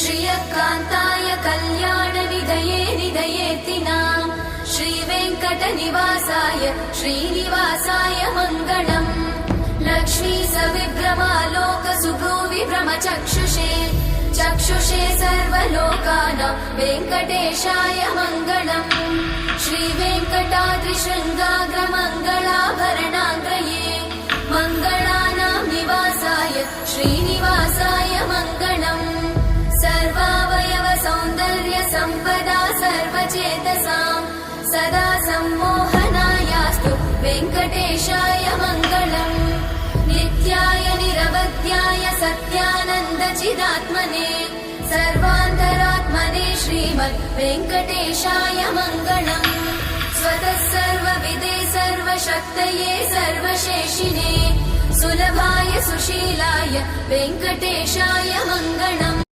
श्रियकान्ताय कल्याणनिधये निधयेतिनाम् श्रीवेङ्कटनिवासाय श्रीनिवासाय मङ्गलम्। लक्ष्मी सविभ्रमालोकसुभ्रूविभ्रमचक्षुषे चक्षुषे सर्वलोकानां वेङ्कटेशाय मङ्गलम्। श्रीवेङ्कटाद्रिशृङ्गाग्रमङ्गलाभरणाङ्गये मङ्गलानां निवासाय श्रीनिवासाय मङ्गलम्। सर्वावयव सौन्दर्य सम्पदा सर्वचेतसां सदा सम्मोहनायास्तु वेङ्कटेशाय मङ्गलम्। नित्याय निरवध्याय सत्यानन्दचिदात्मने सर्वान्तरात्मने श्रीमद् वेङ्कटेशाय मङ्गलम्। स्वतः सर्वविदे सर्वशक्तये सर्वशेषिने सुलभाय सुशीलाय वेङ्कटेशाय मङ्गलम्।